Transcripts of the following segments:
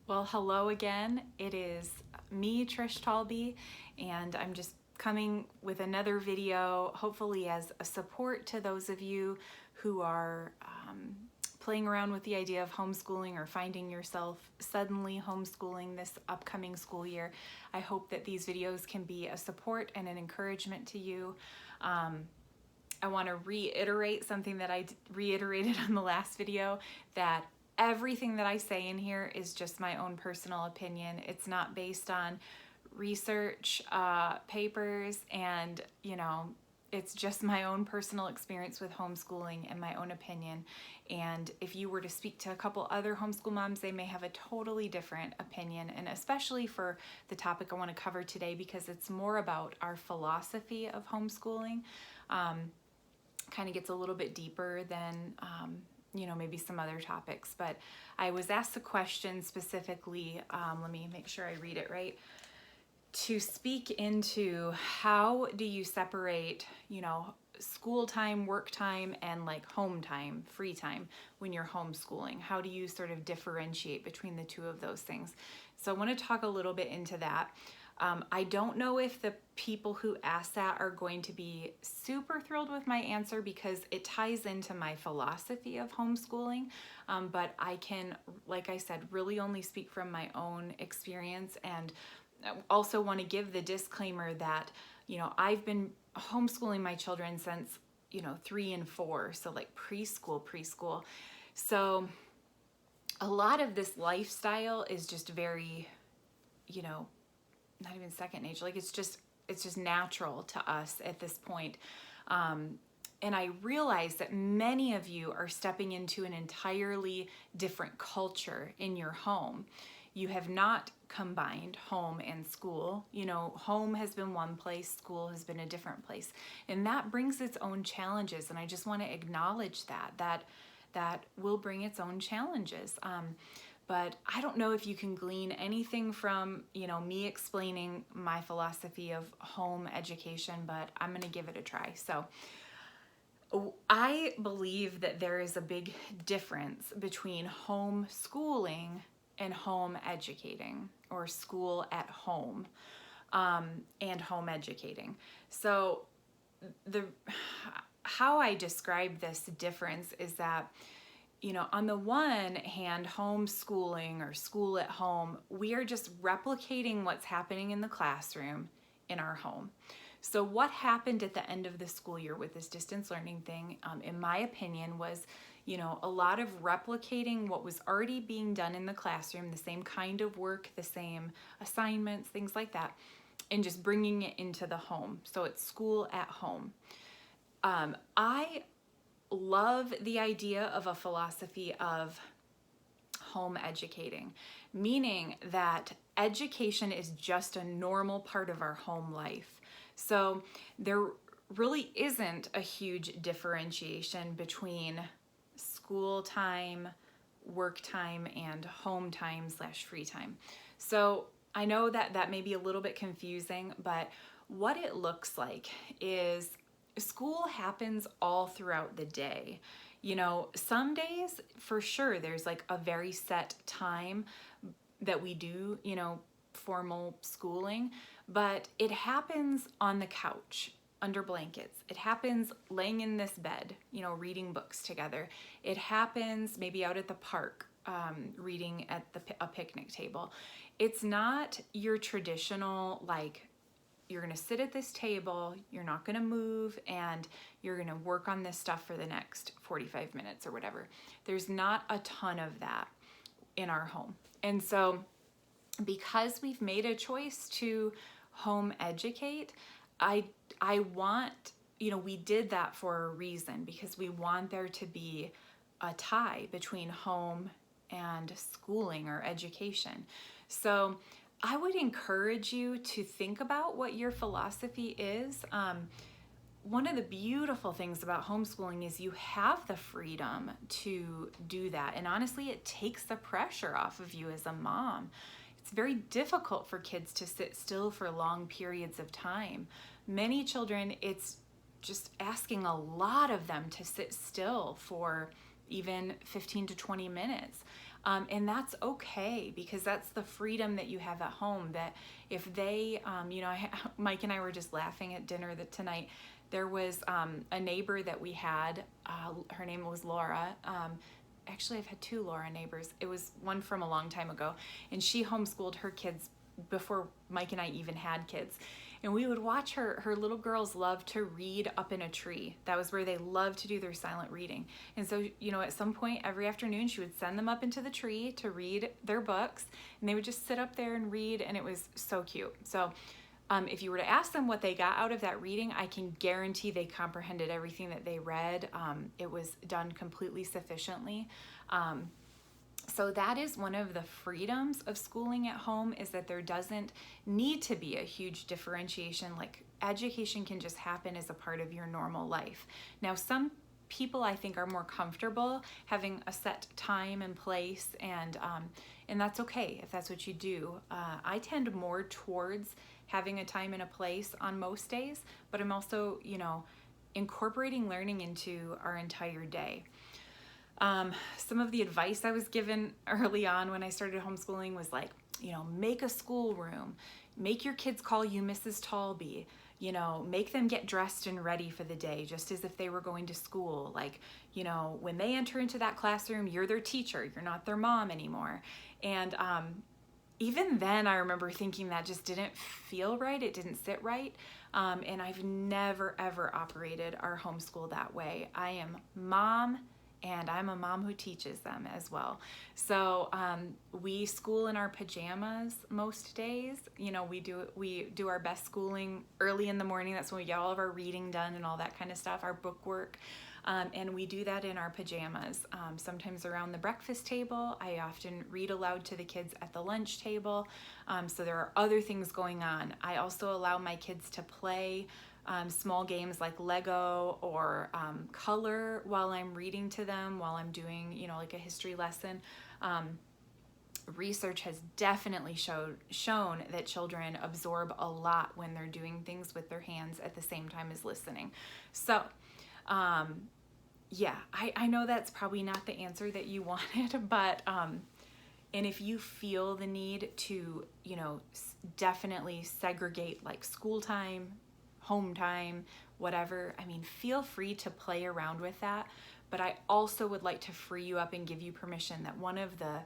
Well, hello again. It is me, Trish Talby, and I'm just coming with another video, hopefully as a support to those of you who are playing around with the idea of homeschooling or finding yourself suddenly homeschooling this upcoming school year. I hope that these videos can be a support and an encouragement to you. I want to reiterate something that I reiterated on the last video, that everything that I say in here is just my own personal opinion. It's not based on research, papers, and it's just my own personal experience with homeschooling and my own opinion. And if you were to speak to a couple other homeschool moms, they may have a totally different opinion, and especially for the topic I want to cover today, because it's more about our philosophy of homeschooling. Kind of gets a little bit deeper than maybe some other topics, but I was asked a question specifically, let me make sure I read it right, to speak into how do you separate, school time, work time, and like home time, free time when you're homeschooling? How do you sort of differentiate between the two of those things? So I want to talk a little bit into that. I don't know if the people who asked that are going to be super thrilled with my answer, because it ties into my philosophy of homeschooling, but I can, like I said, really only speak from my own experience, and also want to give the disclaimer that, I've been homeschooling my children since, 3 and 4, so like preschool. So a lot of this lifestyle is just very, not even second nature. Like it's just natural to us at this point. And I realize that many of you are stepping into an entirely different culture in your home. You have not combined home and school. Home has been one place, school has been a different place. And that brings its own challenges. And I just want to acknowledge that will bring its own challenges. But I don't know if you can glean anything from, me explaining my philosophy of home education, but I'm going to give it a try. So I believe that there is a big difference between homeschooling and home educating, or school at home, and home educating. So how I describe this difference is that, on the one hand, homeschooling or school at home, we are just replicating what's happening in the classroom in our home. So what happened at the end of the school year with this distance learning thing, in my opinion, was, a lot of replicating what was already being done in the classroom, the same kind of work, the same assignments, things like that, and just bringing it into the home. So it's school at home. I love the idea of a philosophy of home educating, meaning that education is just a normal part of our home life. So there really isn't a huge differentiation between school time, work time, and home time / free time. So I know that may be a little bit confusing, but what it looks like is school happens all throughout the day. Some days for sure there's like a very set time that we do, formal schooling, but it happens on the couch, under blankets. It happens laying in this bed, reading books together. It happens maybe out at the park, reading at a picnic table. It's not your traditional, like, you're going to sit at this table, you're not going to move, and you're going to work on this stuff for the next 45 minutes or whatever. There's not a ton of that in our home. And so because we've made a choice to home educate, I want, we did that for a reason, because we want there to be a tie between home and schooling or education. So I would encourage you to think about what your philosophy is. One of the beautiful things about homeschooling is you have the freedom to do that. And honestly, it takes the pressure off of you as a mom. It's very difficult for kids to sit still for long periods of time. Many children, it's just asking a lot of them to sit still for even 15 to 20 minutes. And that's okay, because that's the freedom that you have at home. That if they, Mike and I were just laughing at dinner tonight. There was a neighbor that we had, her name was Laura. Actually, I've had two Laura neighbors. It was one from a long time ago, and she homeschooled her kids before Mike and I even had kids. And we would watch her little girls love to read up in a tree. That was where they loved to do their silent reading. And so, at some point every afternoon, she would send them up into the tree to read their books, and they would just sit up there and read, and it was so cute. So if you were to ask them what they got out of that reading, I can guarantee they comprehended everything that they read. It was done completely sufficiently. So that is one of the freedoms of schooling at home, is that there doesn't need to be a huge differentiation. Like, education can just happen as a part of your normal life. Now, some people, I think, are more comfortable having a set time and place, and that's okay if that's what you do. I tend more towards having a time and a place on most days, but I'm also, incorporating learning into our entire day. Some of the advice I was given early on when I started homeschooling was like, make a schoolroom, make your kids call you Mrs. Talby, make them get dressed and ready for the day, just as if they were going to school. Like, when they enter into that classroom, you're their teacher, you're not their mom anymore. And even then, I remember thinking that just didn't feel right. It didn't sit right. And I've never, ever operated our homeschool that way. I am mom, and I'm a mom who teaches them as well. So we school in our pajamas most days. We do our best schooling early in the morning. That's when we get all of our reading done and all that kind of stuff, our book work. And we do that in our pajamas. Sometimes around the breakfast table. I often read aloud to the kids at the lunch table. So there are other things going on. I also allow my kids to play small games like Lego or color while I'm reading to them, while I'm doing, like a history lesson. Research has definitely shown that children absorb a lot when they're doing things with their hands at the same time as listening. So, yeah, I know that's probably not the answer that you wanted, but and if you feel the need to, definitely segregate like school time, home time, whatever, feel free to play around with that. But I also would like to free you up and give you permission that one of the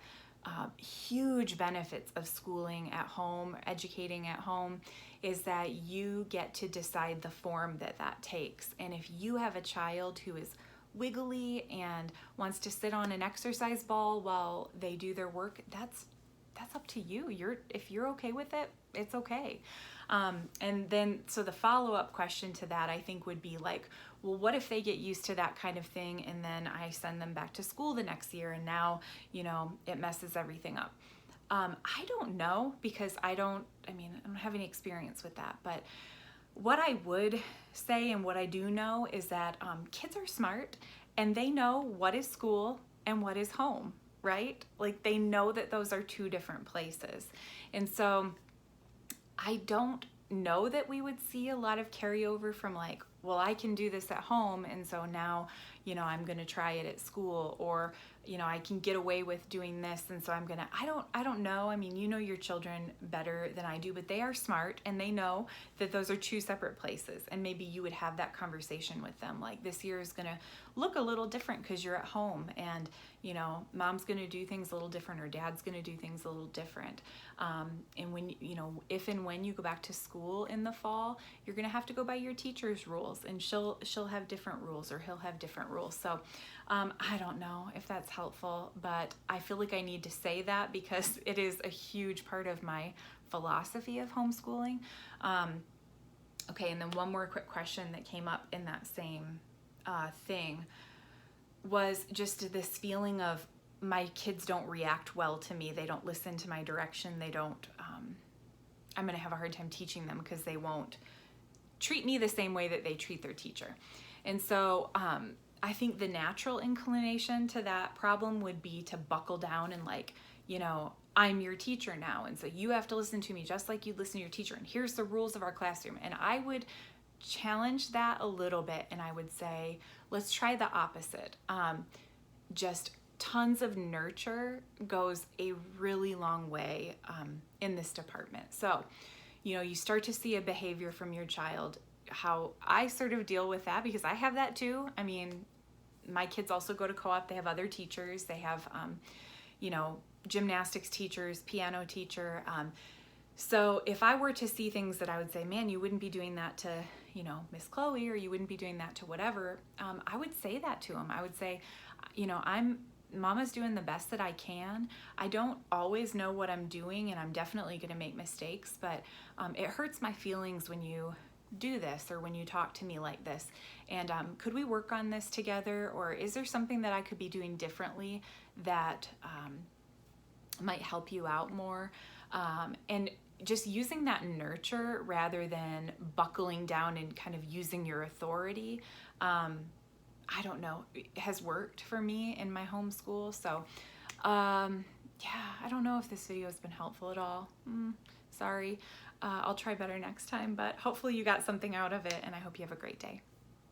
huge benefits of schooling at home, educating at home, is that you get to decide the form that takes. And if you have a child who is wiggly and wants to sit on an exercise ball while they do their work, that's up to you. If you're okay with it, it's okay. And then, so the follow-up question to that, I think, would be like, well, what if they get used to that kind of thing, and then I send them back to school the next year, and now, it messes everything up? I don't know, because I don't have any experience with that. But what I would say, and what I do know, is that kids are smart, and they know what is school and what is home, right? Like, they know that those are two different places. And so I don't know that we would see a lot of carryover from like, well, I can do this at home, and so now, I'm going to try it at school, or, I can get away with doing this, and so I don't know. Your children better than I do, but they are smart, and they know that those are two separate places. And maybe you would have that conversation with them, like, this year is going to look a little different because you're at home, and, mom's going to do things a little different, or dad's going to do things a little different. And when, if and when you go back to school in the fall, you're going to have to go by your teacher's rules, and she'll have different rules, or he'll have different rules. So I don't know if that's helpful, but I feel like I need to say that because it is a huge part of my philosophy of homeschooling. Okay, and then one more quick question that came up in that same thing was just this feeling of, my kids don't react well to me. They don't listen to my direction. They don't, I'm going to have a hard time teaching them because they won't treat me the same way that they treat their teacher. And so I think the natural inclination to that problem would be to buckle down and like, I'm your teacher now, and so you have to listen to me just like you listen to your teacher, and here's the rules of our classroom. And I would challenge that a little bit, and I would say, let's try the opposite. Just tons of nurture goes a really long way in this department. So, you know, you start to see a behavior from your child. How I sort of deal with that, because I have that too. I mean, my kids also go to co-op. They have other teachers. They have, you know, gymnastics teachers, piano teacher. So if I were to see things that I would say, man, you wouldn't be doing that to, you know, Miss Chloe, or you wouldn't be doing that to whatever, I would say that to them. I would say, you know, Mama's doing the best that I can. I don't always know what I'm doing, and I'm definitely going to make mistakes, but it hurts my feelings when you do this or when you talk to me like this. And could we work on this together? Or is there something that I could be doing differently that might help you out more? And just using that nurture rather than buckling down and kind of using your authority, I don't know, it has worked for me in my homeschool. So yeah, I don't know if this video has been helpful at all. Sorry. I'll try better next time, but hopefully you got something out of it, and I hope you have a great day.